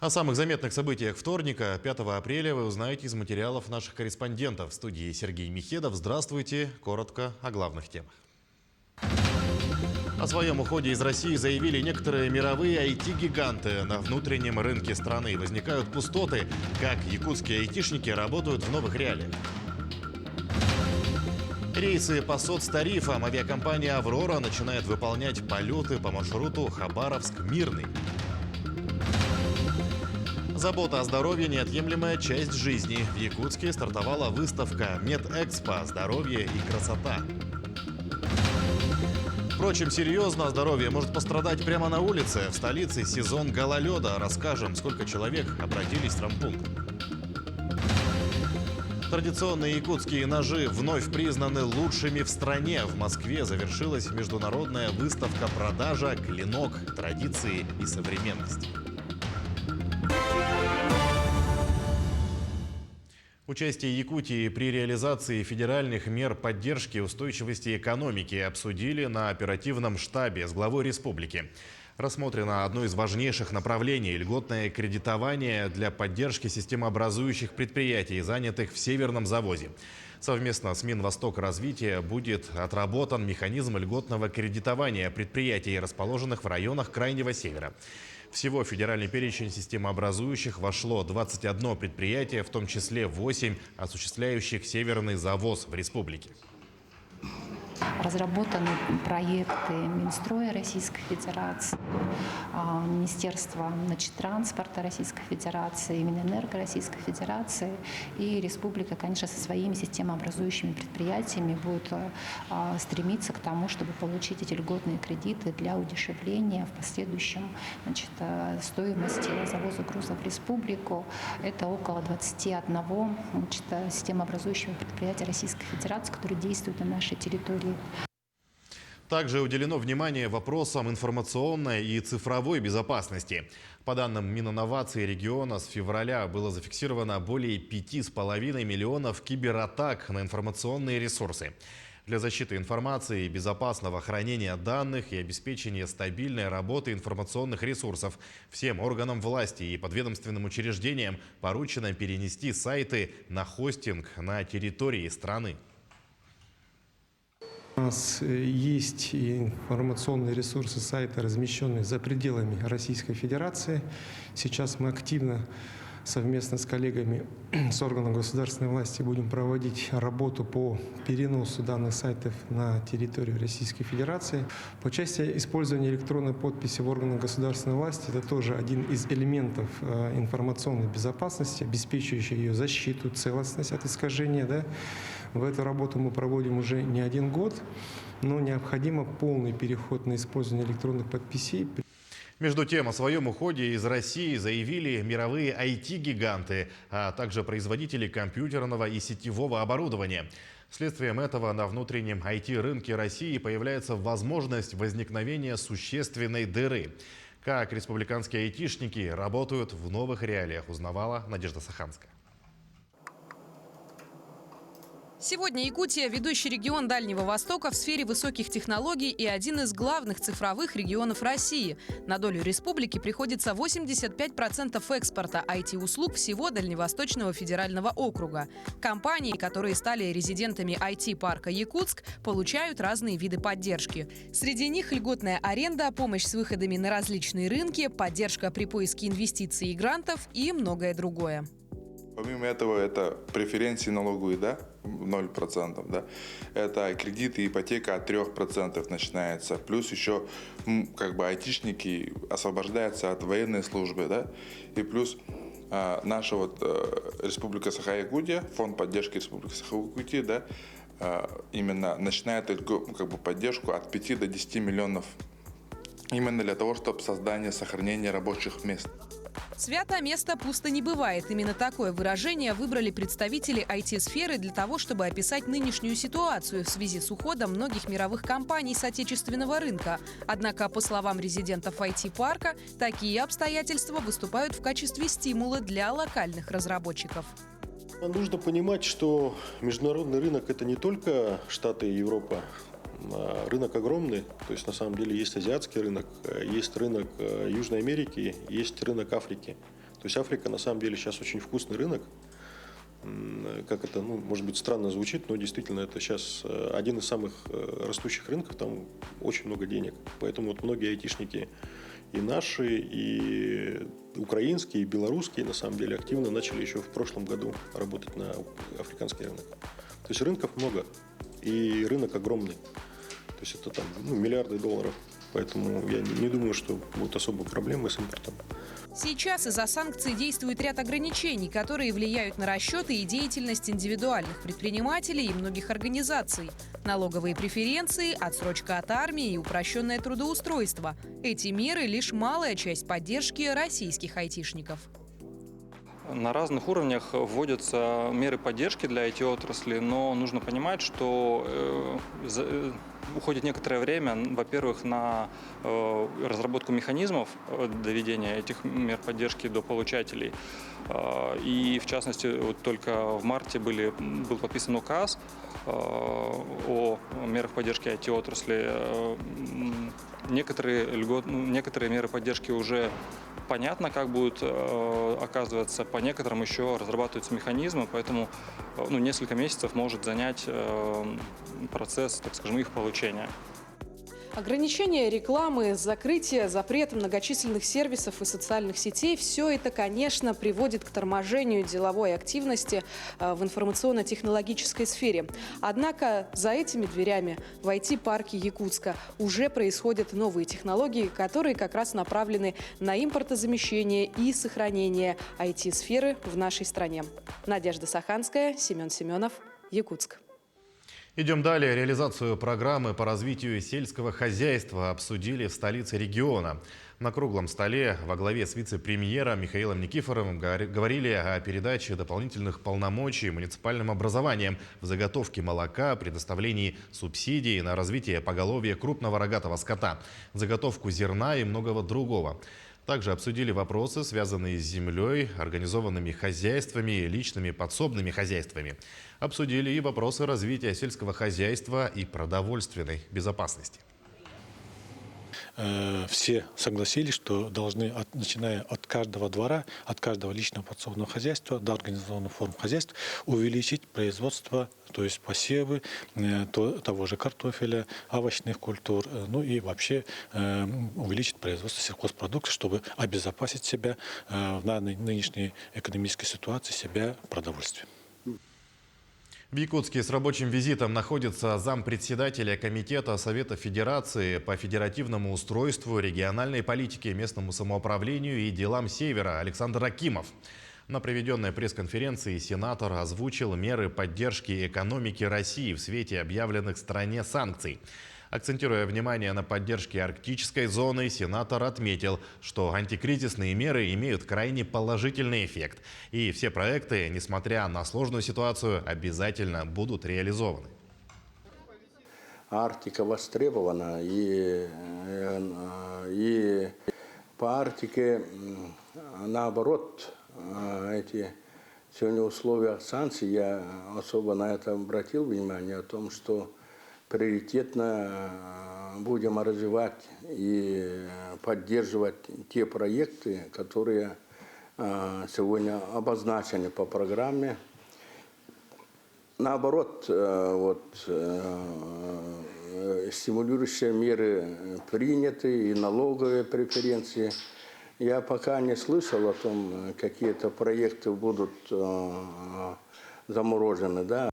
О самых заметных событиях вторника, 5 апреля, вы узнаете из материалов наших корреспондентов. В студии Сергей Михедов. Здравствуйте. Коротко о главных темах. О своем уходе из России заявили некоторые мировые IT-гиганты. На внутреннем рынке страны возникают пустоты. Как якутские айтишники работают в новых реалиях. Рейсы по соцтарифам. Авиакомпания «Аврора» начинает выполнять полеты по маршруту Хабаровск-Мирный. Забота о здоровье – неотъемлемая часть жизни. В Якутске стартовала выставка «Медэкспо. Здоровье и красота». Впрочем, серьезно, здоровье может пострадать прямо на улице. В столице сезон гололеда. Расскажем, сколько человек обратились в травмпункт. Традиционные якутские ножи вновь признаны лучшими в стране. В Москве завершилась международная выставка-продажа «Клинок. Традиции и современность». Участие Якутии при реализации федеральных мер поддержки устойчивости экономики обсудили на оперативном штабе с главой республики. Рассмотрено одно из важнейших направлений – льготное кредитование для поддержки системообразующих предприятий, занятых в Северном завозе. Совместно с Минвостокразвития будет отработан механизм льготного кредитования предприятий, расположенных в районах Крайнего Севера. Всего в федеральный перечень системообразующих вошло 21 предприятие, в том числе 8 осуществляющих северный завоз в республике. Разработаны проекты Минстроя Российской Федерации, Министерства транспорта Российской Федерации, Минэнерго Российской Федерации. И республика, конечно, со своими системообразующими предприятиями будет стремиться к тому, чтобы получить эти льготные кредиты для удешевления в последующем стоимости завоза грузов в республику. Это около 21 системообразующего предприятия Российской Федерации, которые действуют на нашей территории. Также уделено внимание вопросам информационной и цифровой безопасности. По данным Мининноваций региона, с февраля было зафиксировано более 5,5 миллионов кибератак на информационные ресурсы. Для защиты информации, безопасного хранения данных и обеспечения стабильной работы информационных ресурсов всем органам власти и подведомственным учреждениям поручено перенести сайты на хостинг на территории страны. У нас есть информационные ресурсы сайта, размещенные за пределами Российской Федерации. Сейчас мы активно совместно с коллегами с органов государственной власти будем проводить работу по переносу данных сайтов на территорию Российской Федерации. По части использования электронной подписи в органах государственной власти, это тоже один из элементов информационной безопасности, обеспечивающий ее защиту, целостность от искажения. Да? В эту работу мы проводим уже не один год, но необходимо полный переход на использование электронных подписей. Между тем, о своем уходе из России заявили мировые IT-гиганты, а также производители компьютерного и сетевого оборудования. Следствием этого на внутреннем IT-рынке России появляется возможность возникновения существенной дыры. Как республиканские айтишники работают в новых реалиях, узнавала Надежда Саханская. Сегодня Якутия – ведущий регион Дальнего Востока в сфере высоких технологий и один из главных цифровых регионов России. На долю республики приходится 85% экспорта IT-услуг всего Дальневосточного федерального округа. Компании, которые стали резидентами IT-парка «Якутск», получают разные виды поддержки. Среди них льготная аренда, помощь с выходами на различные рынки, поддержка при поиске инвестиций и грантов и многое другое. Помимо этого, это преференции налоговые, да, 0%, да. Это кредиты, ипотека от 3% начинается. Плюс еще айтишники освобождаются от военной службы, да. И плюс наша Республика Саха-Якутия, фонд поддержки Республики Саха-Якутия, да, именно начинает поддержку от 5 до 10 миллионов. Именно для того, чтобы создание, сохранение рабочих мест. Свято место пусто не бывает. Именно такое выражение выбрали представители IT-сферы для того, чтобы описать нынешнюю ситуацию в связи с уходом многих мировых компаний с отечественного рынка. Однако, по словам резидентов IT-парка, такие обстоятельства выступают в качестве стимула для локальных разработчиков. Нужно понимать, что международный рынок – это не только Штаты и Европа. Рынок огромный, то есть на самом деле есть азиатский рынок, есть рынок Южной Америки, есть рынок Африки. То есть Африка на самом деле сейчас очень вкусный рынок. Как это, может быть, странно звучит, но действительно это сейчас один из самых растущих рынков, там очень много денег. Поэтому вот многие айтишники и наши, и украинские, и белорусские на самом деле активно начали еще в прошлом году работать на африканский рынок. То есть рынков много, и рынок огромный. То есть это там миллиарды долларов. Поэтому я не думаю, что будут особые проблемы с импортом. Сейчас из-за санкций действует ряд ограничений, которые влияют на расчеты и деятельность индивидуальных предпринимателей и многих организаций. Налоговые преференции, отсрочка от армии и упрощенное трудоустройство. Эти меры – лишь малая часть поддержки российских айтишников. На разных уровнях вводятся меры поддержки для IT-отрасли, но нужно понимать, что уходит некоторое время, во-первых, на разработку механизмов доведения этих мер поддержки до получателей. И, в частности, вот только в марте был подписан указ о мерах поддержки IT-отрасли. Некоторые меры поддержки уже понятно, как будут оказываться, по некоторым еще разрабатываются механизмы, поэтому несколько месяцев может занять процесс, так скажем, их получения. Ограничение рекламы, закрытие, запрет многочисленных сервисов и социальных сетей – все это, конечно, приводит к торможению деловой активности в информационно-технологической сфере. Однако за этими дверями в IT-парке Якутска уже происходят новые технологии, которые как раз направлены на импортозамещение и сохранение IT-сферы в нашей стране. Надежда Саханская, Семен Семенов, Якутск. Идем далее. Реализацию программы по развитию сельского хозяйства обсудили в столице региона. На круглом столе во главе с вице-премьером Михаилом Никифоровым говорили о передаче дополнительных полномочий муниципальным образованиям в заготовке молока, предоставлении субсидий на развитие поголовья крупного рогатого скота, заготовку зерна и многого другого. Также обсудили вопросы, связанные с землей, организованными хозяйствами, личными подсобными хозяйствами. Обсудили и вопросы развития сельского хозяйства и продовольственной безопасности. Все согласились, что должны, начиная от каждого двора, от каждого личного подсобного хозяйства до организованных форм хозяйств, увеличить производство, то есть посевы того же картофеля, овощных культур, и вообще увеличить производство сельхозпродукции, чтобы обезопасить себя в нынешней экономической ситуации, себя в продовольствии. В Якутске с рабочим визитом находится зампредседателя Комитета Совета Федерации по федеративному устройству, региональной политике, местному самоуправлению и делам Севера Александр Акимов. На проведенной пресс-конференции сенатор озвучил меры поддержки экономики России в свете объявленных в стране санкций. Акцентируя внимание на поддержке арктической зоны, сенатор отметил, что антикризисные меры имеют крайне положительный эффект. И все проекты, несмотря на сложную ситуацию, обязательно будут реализованы. Арктика востребована, и по Арктике, наоборот, сегодня в условиях санкций я особо на это обратил внимание, о том, что приоритетно будем развивать и поддерживать те проекты, которые сегодня обозначены по программе. Наоборот, стимулирующие меры приняты и налоговые преференции. Я пока не слышал о том, какие-то проекты будут заморожены, да.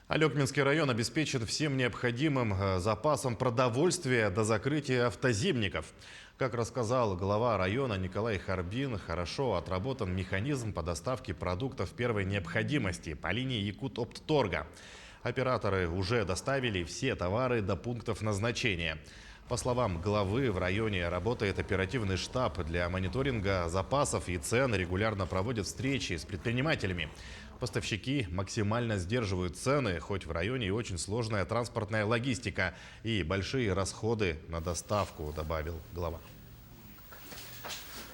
Алекминский район обеспечен всем необходимым запасом продовольствия до закрытия автозимников. Как рассказал глава района Николай Харбин, хорошо отработан механизм по доставке продуктов первой необходимости по линии Якут-Оптторга. Операторы уже доставили все товары до пунктов назначения. По словам главы, в районе работает оперативный штаб для мониторинга запасов и цен, регулярно проводят встречи с предпринимателями. Поставщики максимально сдерживают цены, хоть в районе и очень сложная транспортная логистика и большие расходы на доставку, добавил глава.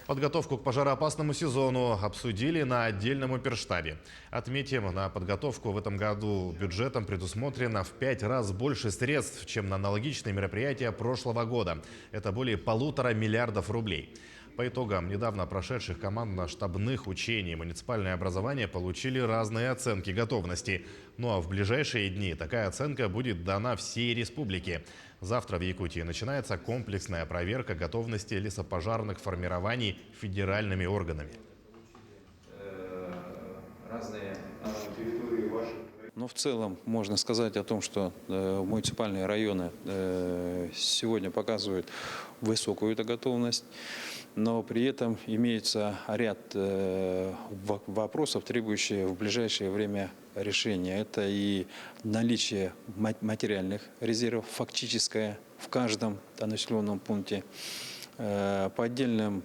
Подготовку к пожароопасному сезону обсудили на отдельном оперштабе. Отметим, на подготовку в этом году бюджетом предусмотрено в 5 раз больше средств, чем на аналогичные мероприятия прошлого года. Это более 1,5 миллиарда рублей. По итогам недавно прошедших командно-штабных учений муниципальные образования получили разные оценки готовности. Ну а в ближайшие дни такая оценка будет дана всей республике. Завтра в Якутии начинается комплексная проверка готовности лесопожарных формирований федеральными органами. Но в целом можно сказать о том, что муниципальные районы сегодня показывают высокую готовность, но при этом имеется ряд вопросов, требующих в ближайшее время решения. Это и наличие материальных резервов, фактическое в каждом населенном пункте. По отдельным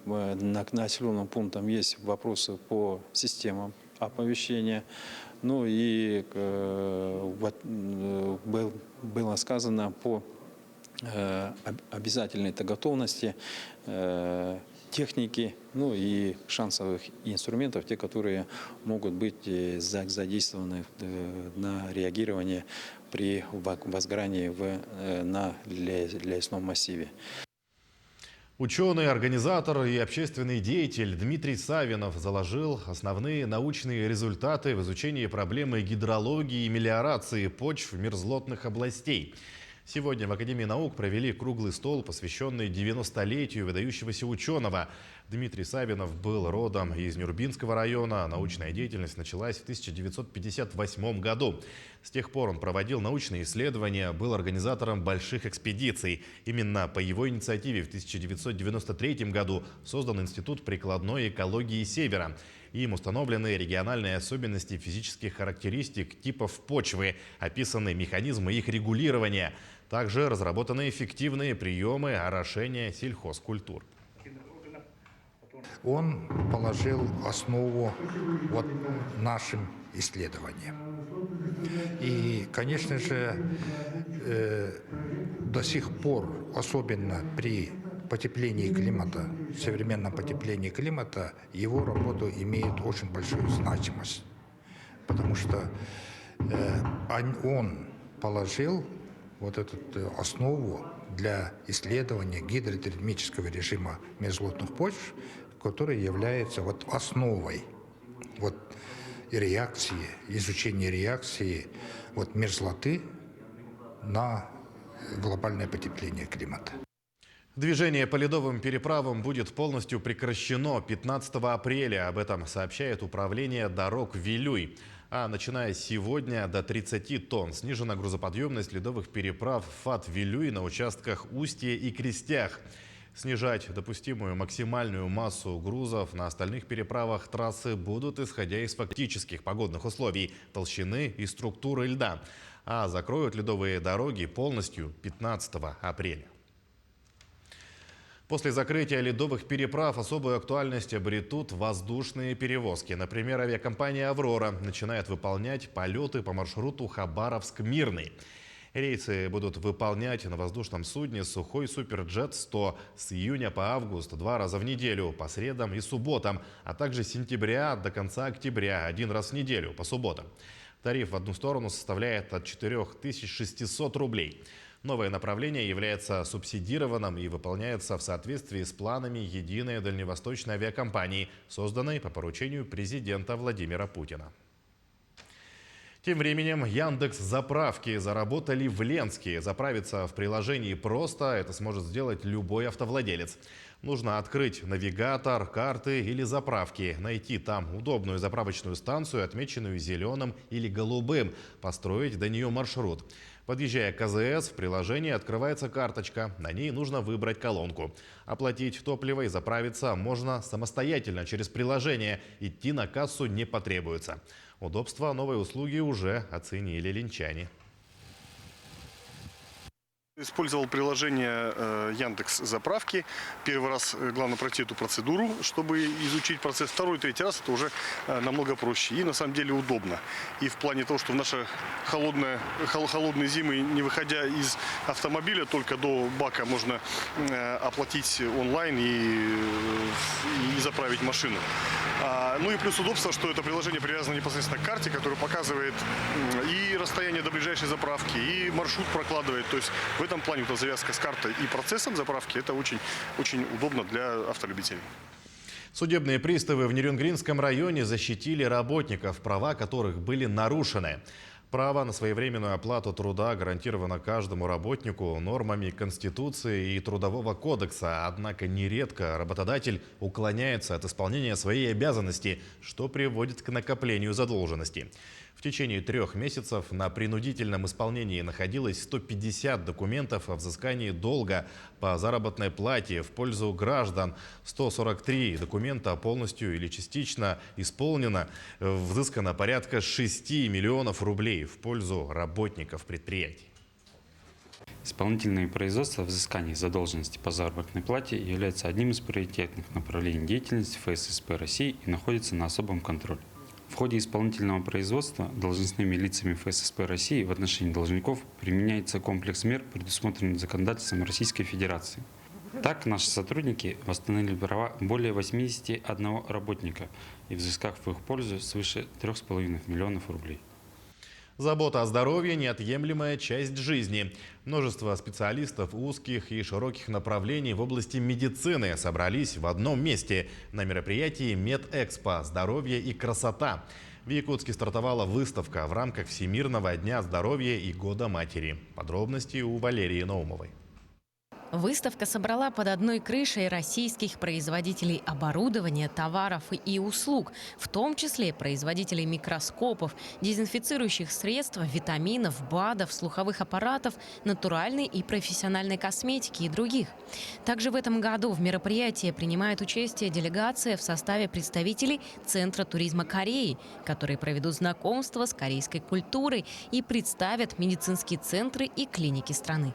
населенным пунктам есть вопросы по системам оповещения. Ну и было сказано по обязательной готовности техники, ну и шансовых инструментов, те, которые могут быть задействованы на реагирование при возгорании на лесном массиве. Ученый, организатор и общественный деятель Дмитрий Савинов заложил основные научные результаты в изучении проблемы гидрологии и мелиорации почв мерзлотных областей. Сегодня в Академии наук провели круглый стол, посвященный 90-летию выдающегося ученого. Дмитрий Савинов был родом из Нюрбинского района. Научная деятельность началась в 1958 году. С тех пор он проводил научные исследования, был организатором больших экспедиций. Именно по его инициативе в 1993 году создан Институт прикладной экологии Севера. Им установлены региональные особенности физических характеристик типов почвы, описаны механизмы их регулирования. Также разработаны эффективные приемы орошения сельхозкультур. Он положил основу нашим исследованиям. И, конечно же, до сих пор, особенно при потеплении климата, современном потеплении климата, его работа имеет очень большую значимость. Потому что он положил эту основу для исследования гидротермического режима мерзлотных почв, который является основой реакции, изучения реакции мерзлоты на глобальное потепление климата. Движение по ледовым переправам будет полностью прекращено 15 апреля. Об этом сообщает управление дорог Вилюй. А начиная сегодня до 30 тонн снижена грузоподъемность ледовых переправ ФАТ-Вилюй на участках Устье и Крестях. Снижать допустимую максимальную массу грузов на остальных переправах трассы будут, исходя из фактических погодных условий, толщины и структуры льда. А закроют ледовые дороги полностью 15 апреля. После закрытия ледовых переправ особую актуальность обретут воздушные перевозки. Например, авиакомпания «Аврора» начинает выполнять полеты по маршруту Хабаровск-Мирный. Рейсы будут выполнять на воздушном судне «Сухой Суперджет-100» с июня по август 2 раза в неделю, по средам и субботам, а также с сентября до конца октября 1 раз в неделю, по субботам. Тариф в одну сторону составляет от 4600 рублей. Новое направление является субсидированным и выполняется в соответствии с планами единой дальневосточной авиакомпании, созданной по поручению президента Владимира Путина. Тем временем Яндекс.Заправки заработали в Ленске. Заправиться в приложении просто, это сможет сделать любой автовладелец. Нужно открыть навигатор, карты или заправки, найти там удобную заправочную станцию, отмеченную зеленым или голубым, построить до нее маршрут. Подъезжая к АЗС, в приложении открывается карточка. На ней нужно выбрать колонку. Оплатить топливо и заправиться можно самостоятельно через приложение. Идти на кассу не потребуется. Удобства новой услуги уже оценили ленчане. Использовал приложение Яндекс.Заправки. Первый раз главное пройти эту процедуру, чтобы изучить процесс. Второй, третий раз это уже намного проще и на самом деле удобно. И в плане того, что в наши холодные зимы, не выходя из автомобиля, только до бака можно оплатить онлайн и заправить машину. Ну и плюс удобство, что это приложение привязано непосредственно к карте, которая показывает и расстояние до ближайшей заправки, и маршрут прокладывает. То есть в этом этом плане вот завязка с картой и процессом заправки – это очень, очень удобно для автолюбителей. Судебные приставы в Нерюнгринском районе защитили работников, права которых были нарушены. Право на своевременную оплату труда гарантировано каждому работнику нормами Конституции и Трудового кодекса. Однако нередко работодатель уклоняется от исполнения своей обязанности, что приводит к накоплению задолженности. В течение 3 месяцев на принудительном исполнении находилось 150 документов о взыскании долга по заработной плате в пользу граждан. 143 документа полностью или частично исполнено. Взыскано порядка 6 миллионов рублей в пользу работников предприятий. Исполнительные производства взыскания задолженности по заработной плате являются одним из приоритетных направлений деятельности ФССП России и находится на особом контроле. В ходе исполнительного производства должностными лицами ФССП России в отношении должников применяется комплекс мер, предусмотренных законодательством Российской Федерации. Так, наши сотрудники восстановили права более 81 работника и взыскав в их пользу свыше 3,5 миллионов рублей. Забота о здоровье – неотъемлемая часть жизни. Множество специалистов узких и широких направлений в области медицины собрались в одном месте на мероприятии «Медэкспо. Здоровье и красота». В Якутске стартовала выставка в рамках Всемирного дня здоровья и Года матери. Подробности у Валерии Наумовой. Выставка собрала под одной крышей российских производителей оборудования, товаров и услуг, в том числе производителей микроскопов, дезинфицирующих средств, витаминов, БАДов, слуховых аппаратов, натуральной и профессиональной косметики и других. Также в этом году в мероприятии принимает участие делегация в составе представителей Центра туризма Кореи, которые проведут знакомство с корейской культурой и представят медицинские центры и клиники страны.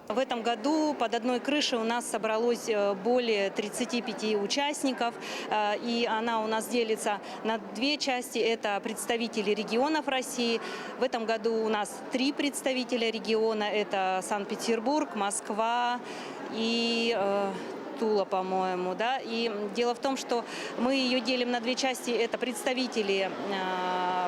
В этом году под одной крышей у нас собралось более 35 участников, и она у нас делится на 2 части. Это представители регионов России. В этом году у нас 3 представителя региона. Это Санкт-Петербург, Москва и Тула, по-моему, да. И дело в том, что мы ее делим на 2 части. Это представители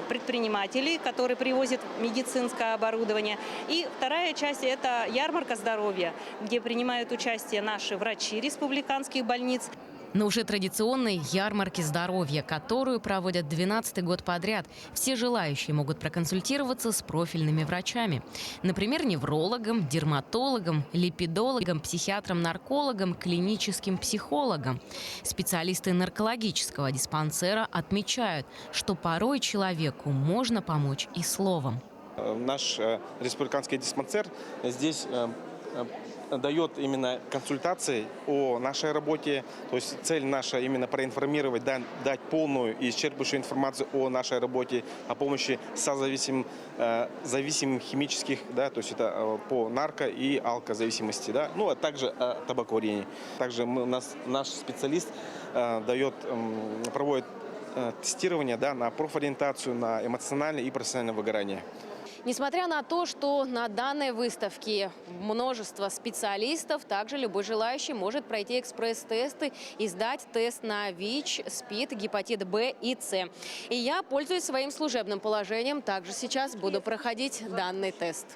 предпринимателей, которые привозят медицинское оборудование. И вторая часть – это ярмарка здоровья, где принимают участие наши врачи республиканских больниц. На уже традиционной ярмарке здоровья, которую проводят 12-й год подряд, все желающие могут проконсультироваться с профильными врачами. Например, неврологом, дерматологом, липидологом, психиатром-наркологом, клиническим психологом. Специалисты наркологического диспансера отмечают, что порой человеку можно помочь и словом. Наш республиканский диспансер здесь дает именно консультации о нашей работе. То есть цель наша именно проинформировать, дать полную и исчерпывающую информацию о нашей работе, о помощи зависимым химических, да, то есть это по нарко- и алкозависимости, да, ну а также о табакокурении. Также наш специалист проводит тестирование, да, на профориентацию, на эмоциональное и профессиональное выгорание. Несмотря на то, что на данной выставке множество специалистов, также любой желающий может пройти экспресс-тесты и сдать тест на ВИЧ, СПИД, гепатит Б и С. И я, пользуясь своим служебным положением, также сейчас буду проходить данный тест.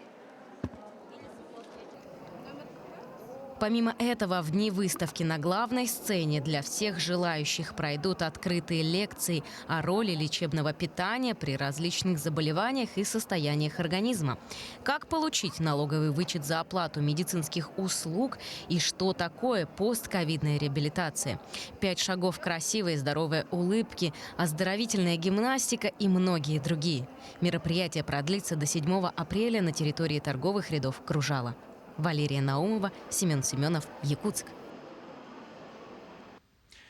Помимо этого, в дни выставки на главной сцене для всех желающих пройдут открытые лекции о роли лечебного питания при различных заболеваниях и состояниях организма. Как получить налоговый вычет за оплату медицинских услуг и что такое постковидная реабилитация. 5 шагов красивой и здоровой улыбки, оздоровительная гимнастика и многие другие. Мероприятие продлится до 7 апреля на территории торговых рядов «Кружало». Валерия Наумова, Семен Семенов, Якутск.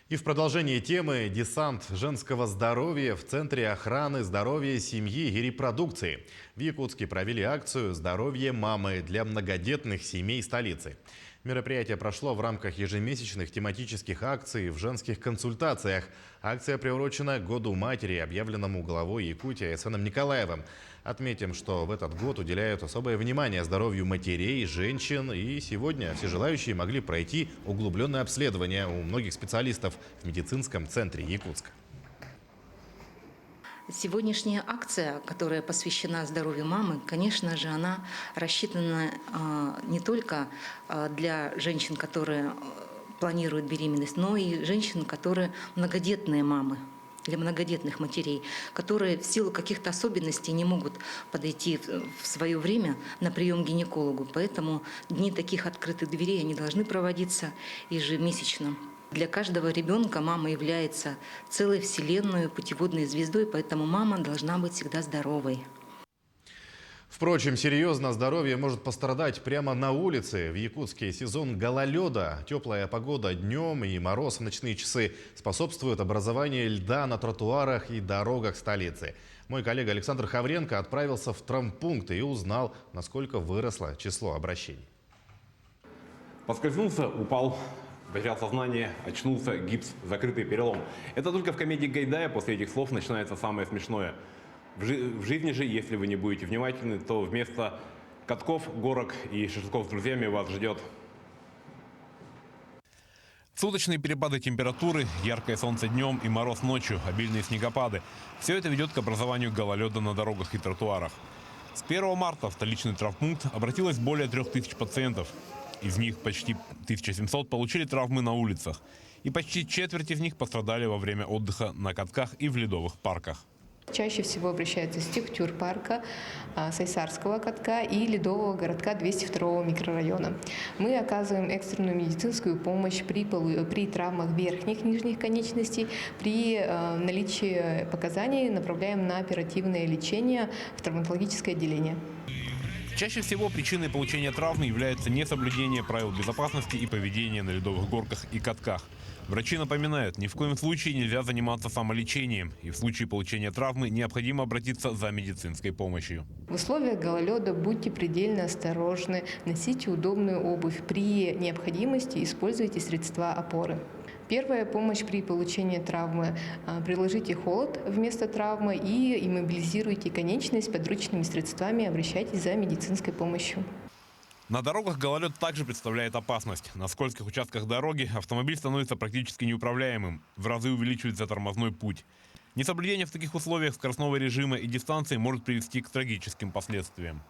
И в продолжении темы «Десант женского здоровья» в Центре охраны здоровья семьи и репродукции. В Якутске провели акцию «Здоровье мамы» для многодетных семей столицы. Мероприятие прошло в рамках ежемесячных тематических акций в женских консультациях. Акция приурочена к Году матери, объявленному главой Якутии Эсеном Николаевым. Отметим, что в этот год уделяют особое внимание здоровью матерей, женщин. И сегодня все желающие могли пройти углубленное обследование у многих специалистов в медицинском центре Якутска. Сегодняшняя акция, которая посвящена здоровью мамы, конечно же, она рассчитана не только для женщин, которые планируют беременность, но и женщин, которые многодетные мамы, для многодетных матерей, которые в силу каких-то особенностей не могут подойти в свое время на прием к гинекологу. Поэтому дни таких открытых дверей они должны проводиться ежемесячно. Для каждого ребенка мама является целой вселенной, путеводной звездой, поэтому мама должна быть всегда здоровой. Впрочем, серьезно здоровье может пострадать прямо на улице. В Якутске сезон гололеда. Теплая погода днем и мороз в ночные часы способствуют образованию льда на тротуарах и дорогах столицы. Мой коллега Александр Хавренко отправился в травмпункт и узнал, насколько выросло число обращений. Поскользнулся, упал, потерял сознание, очнулся, гипс, закрытый перелом. Это только в комедии Гайдая после этих слов начинается самое смешное. В жизни же, если вы не будете внимательны, то вместо катков, горок и шашлыков с друзьями вас ждет. Суточные перепады температуры, яркое солнце днем и мороз ночью, обильные снегопады. Все это ведет к образованию гололеда на дорогах и тротуарах. С 1 марта в столичный травмпункт обратилось более 3000 пациентов. Из них почти 1700 получили травмы на улицах. И почти четверть из них пострадали во время отдыха на катках и в ледовых парках. Чаще всего обращаются с Техтюр-парка, Сайсарского катка и Ледового городка 202 микрорайона. Мы оказываем экстренную медицинскую помощь при травмах верхних, нижних конечностей. При наличии показаний направляем на оперативное лечение в травматологическое отделение. Чаще всего причиной получения травмы является несоблюдение правил безопасности и поведения на ледовых горках и катках. Врачи напоминают, ни в коем случае нельзя заниматься самолечением, и в случае получения травмы необходимо обратиться за медицинской помощью. В условиях гололеда будьте предельно осторожны, носите удобную обувь. При необходимости используйте средства опоры. Первая помощь при получении травмы. Приложите холод вместо травмы и иммобилизируйте конечность подручными средствами, обращайтесь за медицинской помощью. На дорогах гололед также представляет опасность. На скользких участках дороги автомобиль становится практически неуправляемым. В разы увеличивается тормозной путь. Несоблюдение в таких условиях скоростного режима и дистанции может привести к трагическим последствиям.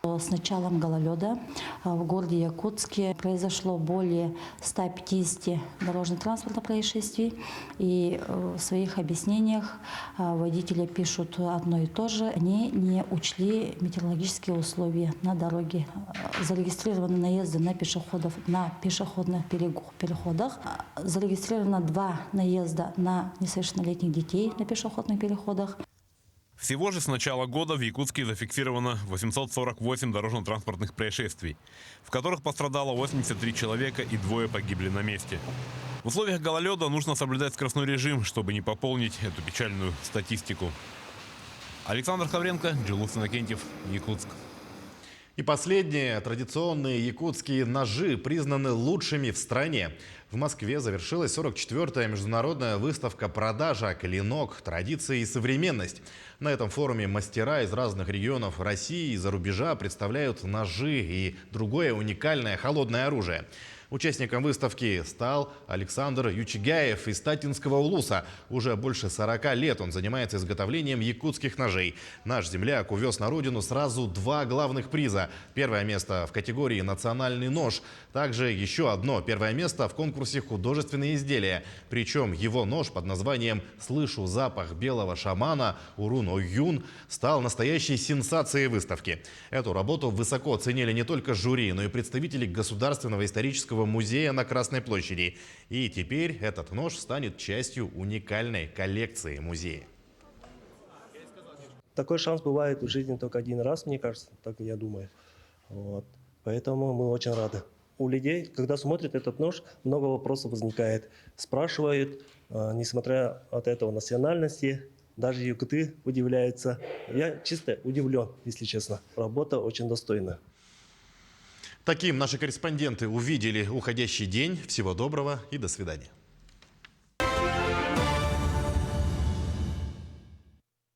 С началом гололеда в городе Якутске произошло более 150 дорожно-транспортных происшествий. И в своих объяснениях водители пишут одно и то же. Они не учли метеорологические условия на дороге. Зарегистрированы наезды на пешеходов на пешеходных переходах. Зарегистрировано 2 наезда на несовершеннолетних детей на пешеходных переходах. Всего же с начала года в Якутске зафиксировано 848 дорожно-транспортных происшествий, в которых пострадало 83 человека и 2 погибли на месте. В условиях гололеда нужно соблюдать скоростной режим, чтобы не пополнить эту печальную статистику. Александр Хавренко, Джилус Иннокентьев, Якутск. И последнее. Традиционные якутские ножи признаны лучшими в стране. В Москве завершилась 44-я международная выставка «Продажа. Клинок. Традиции и современность». На этом форуме мастера из разных регионов России и за рубежа представляют ножи и другое уникальное холодное оружие. Участником выставки стал Александр Ючигаев из Татинского Улуса. Уже больше 40 лет он занимается изготовлением якутских ножей. Наш земляк увез на родину сразу 2 главных приза. Первое место в категории «Национальный нож». Также еще одно первое место в конкурсе «Художественные изделия». Причем его нож под названием «Слышу запах белого шамана» Урун Ойюн стал настоящей сенсацией выставки. Эту работу высоко оценили не только жюри, но и представители Государственного исторического музея на Красной площади. И теперь этот нож станет частью уникальной коллекции музея. Такой шанс бывает в жизни только один раз, мне кажется, так я думаю. Вот. Поэтому мы очень рады. У людей, когда смотрят этот нож, много вопросов возникает. Спрашивают, несмотря от этого национальности, даже якуты удивляются. Я чисто удивлен, если честно. Работа очень достойная. Таким наши корреспонденты увидели уходящий день. Всего доброго и до свидания.